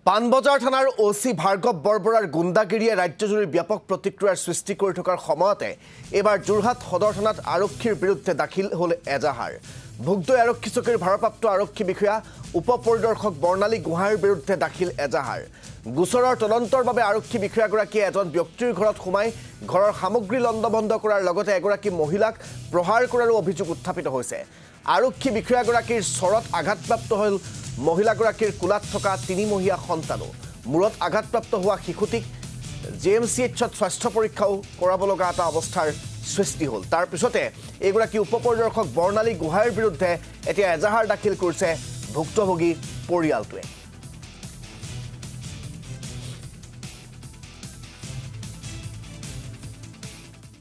পানবজাৰ থানাৰ ওসি ভাৰ্গৱ বৰবৰাৰ গুণ্ডাগিৰিয়ে ৰাজ্যজুৰি ব্যাপক প্ৰতিক্ৰিয়াৰ সৃষ্টি কৰি থকাৰ সময়তে এবাৰ যোৰহাট সদৰ থানাত আৰক্ষীৰ বিৰুদ্ধে দাখিল হ'ল এজাহাৰ। ভুগদৈ আৰক্ষী চকীৰ ভাৰপ্ৰাপ্ত আৰক্ষী বিষয়া উপ পৰিদৰ্শক বৰ্ণালী গোহাঁইৰ বিৰুদ্ধে দাখিল এজাহাৰ। গোচৰৰ তদন্তৰ বাবে আৰক্ষী বিষয়াগৰাকীয়ে এজন ব্যক্তিৰ ঘৰত সোমাই ঘৰৰ সামগ্ৰী লণ্ডভণ্ড কৰাৰ লগতে এগৰাকী মহিলাক প্ৰহাৰ কৰাৰো অভিযোগ উত্থাপিত হৈছে। আৰক্ষী বিষয়াগৰাকীৰ চৰত আঘাতপ্ৰাপ্ত হ'ল মহিলাগৰাকীৰ কোলাত থকা ৩ মহীয়া সন্তানো। মূৰত আঘাতপ্ৰাপ্ত হোৱা শিশুটিক JMCHত স্বাস্থ্য পৰীক্ষাও কৰাব লগা এটা অৱস্থাৰ সৃষ্টি হ'ল। তাৰ পিছতে এগৰাকী উপ পৰিদৰ্শক বৰ্ণালী গোহাঁইৰ বিৰুদ্ধে এতিয়া এজাহাৰ দাখিল কৰিছে ভুক্তভোগী পৰিয়ালটোৱে।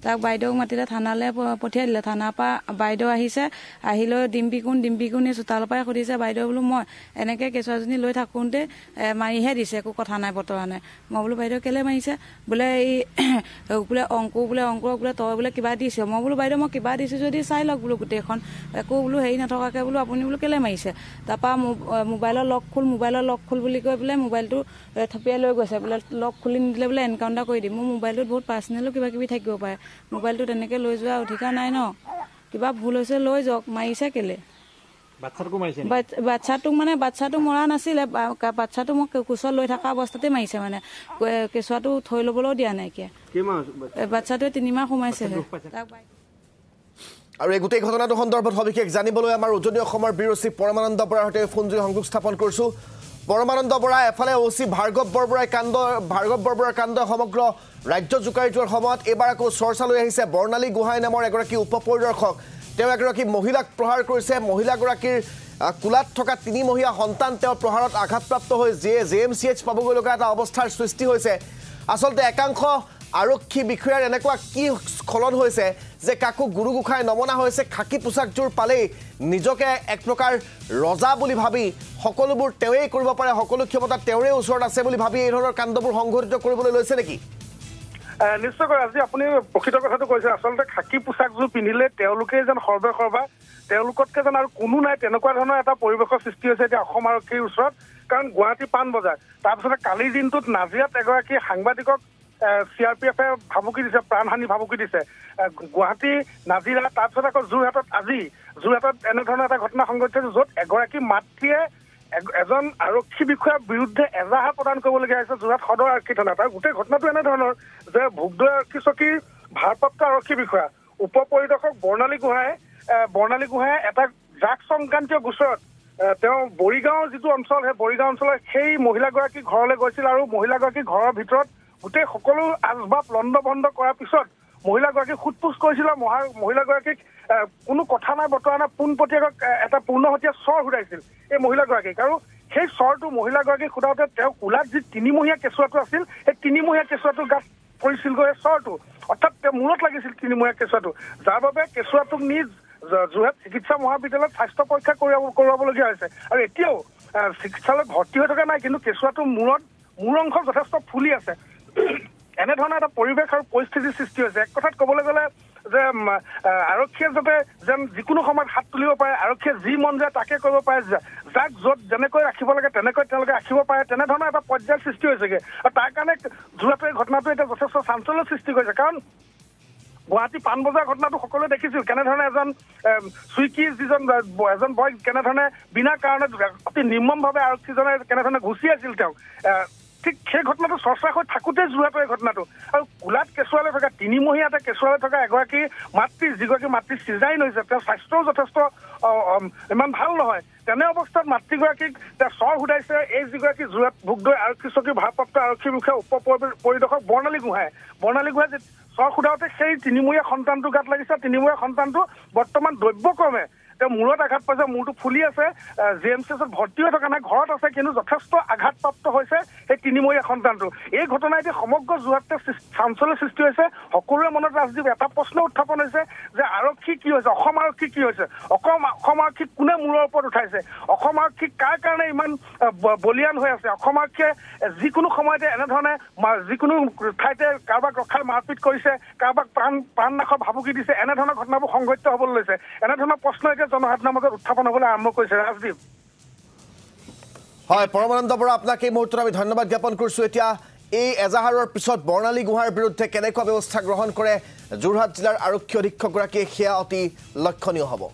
তাক বাইদেউক মাতিলে থানালৈ পঠিয়াই দিলে। থানাৰ পৰা বাইদেউ আহিছে, আহিলৈ ডিম্পি চোতালৰ পৰাই সুধিছে। বাইদেউ বোলো মই এনেকৈ কেঁচুৱাজনী লৈ থাকোঁতে মাৰিহে দিছে, একো কথা নাই বতৰা নাই। মই বোলো বাইদেউ কেলৈ মাৰিছে? বোলে এই বোলে অংকুৰক বোলে তই বোলে কিবা দিছে। মই বোলো বাইদেউ মই কিবা দিছোঁ যদি চাই লওক বোলো গোটেইখন, একো বোলো হেৰি নথকাকৈ বোলো আপুনি বোলো কেলৈ মাৰিছে? তাৰপৰা মোবাইলৰ লক খোল বুলি কৈ পেলাই মোবাইলটো থপিয়াই লৈ গৈছে। বোলে লক খুলি নিদিলে বোলে এনকাউণ্টাৰ কৰি দিম। মোৰ মোবাইলটোত বহুত পাৰ্চনেলো কিবা কিবি থাকিব পাৰে। মোবাইলটো তেনেকৈ লৈ যোৱা অধিকাৰ নাই ন, কিবা ভুল হৈছে লৈ যাওক। মাৰিছে কেলে? বাচ্ছাটোক মৰা নাছিলে, বাচ্ছাটো মোক কোচত লৈ থকা অৱস্থাতে মাৰিছে। মানে কেঁচুৱাটো থৈ ল'বলৈও দিয়া নাইকিয়া। বাচ্ছাটোৱে 3 মাহ সোমাইছেহে। আৰু এই গোটেই ঘটনাটো সন্দৰ্ভত সবিশেষ জানিবলৈ আমাৰ উজনি অসমৰ বীৰশ্ৰী পৰমানন্দ বৰাৰ সৈতে ফোনযোগে সংযোগ স্থাপন কৰিছোঁ। পৰমানন্দ বৰা, এফালে ওসি ভাৰ্গৱ বৰবৰাৰ কাণ্ড সমগ্ৰ ৰাজ্য জোকাৰি যোৱাৰ সময়ত এইবাৰ আকৌ চৰ্চালৈ আহিছে বৰ্ণালী গোহাঁই নামৰ এগৰাকী উপ পৰিদৰ্শক। তেওঁ এগৰাকী মহিলাক প্ৰহাৰ কৰিছে। মহিলাগৰাকীৰ কোলাত থকা 3 মহীয়া সন্তান তেওঁৰ প্ৰহাৰত আঘাতপ্ৰাপ্ত হৈ JMCH পাবগৈ লগা এটা অৱস্থাৰ সৃষ্টি হৈছে। আচলতে একাংশ আৰক্ষী বিষয়াৰ এনেকুৱা কি স্খলন হৈছে যে কাকো গুৰু গোসাঁই নমনা হৈছে। খাকী পোছাকযোৰ পালেই নিজকে এক প্ৰকাৰ ৰজা বুলি ভাবি সকলোবোৰ তেওঁৱেই কৰিব পাৰে, সকলো ক্ষমতা তেওঁৰে ওচৰত আছে বুলি ভাবি এই ধৰণৰ কাণ্ডবোৰ সংঘটিত কৰিবলৈ লৈছে নেকি? নিশ্চয়কৈ আজি আপুনি প্ৰকৃত কথাটো কৈছে। আচলতে খাকী পোছাকযোৰ পিন্ধিলে তেওঁলোকে যেন সৰ্বে তেওঁলোকতকৈ যেন আৰু কোনো নাই, তেনেকুৱা ধৰণৰ এটা পৰিৱেশৰ সৃষ্টি হৈছে এতিয়া অসম আৰক্ষীৰ ওচৰত। কাৰণ গুৱাহাটী পাণবজাৰ, তাৰপিছতে কালিৰ দিনটোত নাজিৰাত এগৰাকী সাংবাদিকক CRPF ভাবুকি দিছে, প্ৰাণহানি ভাবুকি দিছে। গুৱাহাটী, নাজিৰা, তাৰপিছত আকৌ যোৰহাটত এনেধৰণৰ এটা ঘটনা সংঘটিত হৈছে য'ত এগৰাকী মাতৃয়ে এজন আৰক্ষী বিষয়াৰ বিৰুদ্ধে এজাহাৰ প্ৰদান কৰিবলগীয়া হৈছে যোৰহাট সদৰ আৰক্ষী থানাত। আৰু গোটেই ঘটনাটো এনেধৰণৰ যে ভুগদৈ আৰক্ষী চকীৰ ভাৰপ্ৰাপ্ত আৰক্ষী বিষয়া উপ পৰিদৰ্শক বৰ্ণালী গোহাঁয়ে এটা ড্ৰাগছ সংক্ৰান্তীয় গোচৰত তেওঁ বৰিগাঁৱৰ যিটো অঞ্চল, সেই বৰিগাঁও অঞ্চলৰ সেই মহিলাগৰাকীৰ ঘৰলৈ গৈছিল। আৰু মহিলাগৰাকীৰ ঘৰৰ ভিতৰত গোটেই সকলো আচবাব লণ্ডভণ্ড কৰাৰ পিছত মহিলাগৰাকীক সোধ-পোছ কৰিছিল। মহিলাগৰাকীক কোনো কথা নাই বতৰা নাই পোনপটীয়াকৈ এটা পূৰ্ণহতীয়া চৰ সুধাইছিল এই মহিলাগৰাকীক। আৰু সেই চৰটো মহিলাগৰাকীক সোধাওঁতে তেওঁ কোলাত যি 3 মহীয়া কেঁচুৱাটো আছিল, সেই 3 মহীয়া কেঁচুৱাটোৰ গাত পৰিছিলগৈ চৰটো, অৰ্থাৎ তেওঁ মূৰত লাগিছিল 3 মহীয়া কেঁচুৱাটো, যাৰ বাবে কেঁচুৱাটোক নি যোৰহাট চিকিৎসা মহাবিদ্যালয়ত স্বাস্থ্য পৰীক্ষা কৰোৱাবলগীয়া হৈছে। আৰু এতিয়াও চিকিৎসালয়ত ভৰ্তি হৈ থকা নাই, কিন্তু কেঁচুৱাটোৰ মূৰ অংশ যথেষ্ট ফুলি আছে। এনেধৰণৰ এটা পৰিৱেশ আৰু পৰিস্থিতিৰ সৃষ্টি হৈছে। এক কথাত ক'বলৈ গ'লে যে আৰক্ষীয়ে যাতে যেন যিকোনো সময়ত হাত তুলিব পাৰে, আৰক্ষীয়ে যি মন যায় তাকে কৰিব পাৰে, যাক য'ত যেনেকৈ ৰাখিব লাগে তেনেকৈ তেওঁলোকে ৰাখিব পাৰে, তেনেধৰণৰ এটা পৰ্যায়ৰ সৃষ্টি হৈছেগৈ। আৰু তাৰ কাৰণে যোৰহাটৰ এই ঘটনাটো এতিয়া যথেষ্ট চাঞ্চল্যৰ সৃষ্টি কৰিছে। কাৰণ গুৱাহাটী পাণবজাৰ ঘটনাটো সকলোৱে দেখিছিল, কেনেধৰণে এজন চুইকিৰ এজন বয় কেনেধৰণে বিনা কাৰণত অতি নিৰ্মমভাৱে আৰক্ষীজনে কেনেধৰণে গুচি আছিল তেওঁক। ঠিক সেই ঘটনাটো চৰ্চা হৈ থাকোঁতে যোৰহাটৰ এই ঘটনাটো। আৰু কোলাত কেঁচুৱালৈ থকা 3 মহীয়াতে কেঁচুৱালৈ থকা এগৰাকী যিগৰাকী মাতৃ চিজাৰিন হৈছে, তেওঁৰ স্বাস্থ্যও যথেষ্ট ইমান ভাল নহয়। তেনে অৱস্থাত মাতৃগৰাকীক তেওঁ চৰ সুধাইছে এই যিগৰাকী যোৰহাট ভুগদৈ আৰক্ষী চকীৰ ভাৰপ্ৰাপ্ত আৰক্ষী বিষয়া উপ পৰিদৰ্শক বৰ্ণালী গোহাঁই চৰ সোধাওঁতে সেই 3 মহীয়া সন্তানটোৰ গাত লাগিছে। 3 মহীয়া সন্তানটো বৰ্তমান দ্ৰব্যক্ৰমে তেওঁ মূৰত আঘাত পাইছে, মূৰটো ফুলি আছে, JMCHত ভৰ্তি হৈ থকা নাই, ঘৰত আছে, কিন্তু যথেষ্ট আঘাতপ্ৰাপ্ত হৈছে সেই 3 মহীয়া সন্তানটো। এই ঘটনাই এতিয়া সমগ্ৰ যোৰহাটতে চাঞ্চল্যৰ সৃষ্টি হৈছে। সকলোৰে মনত ৰাজদীপ এটা প্ৰশ্ন উত্থাপন হৈছে যে আৰক্ষী কি হৈছে, অসম আৰক্ষী কি হৈছে, অসম আৰক্ষীক কোনে মূৰৰ ওপৰত উঠাইছে, অসম আৰক্ষী কাৰ কাৰণে ইমান বলিয়ান হৈ আছে। অসম আৰক্ষীয়ে যিকোনো সময়তে এনেধৰণে যিকোনো ঠাইতে কাৰোবাক ৰখাই মাৰপিট কৰিছে, কাৰোবাক প্ৰাণনাশৰ ভাবুকি দিছে, এনেধৰণৰ ঘটনাবোৰ সংঘটিত হ'বলৈ লৈছে। এনেধৰণৰ প্ৰশ্ন এতিয়া জনসাধাৰণৰ মাজত উত্থাপন হ'বলৈ আৰম্ভ কৰিছে ৰাজদীপ। হয় পৰমানন্দ বৰা আপোনাক এই মুহূৰ্তত আমি ধন্যবাদ জ্ঞাপন কৰিছোঁ এতিয়া এই এজাহাৰৰ পিছত বৰ্ণালী গুহাৰ বিৰুদ্ধে কেনেকুৱা ব্যৱস্থা গ্ৰহণ কৰে যোৰহাট জিলাৰ আৰক্ষী অধীক্ষকগৰাকীয়ে সেয়া অতি লক্ষণীয় হ'ব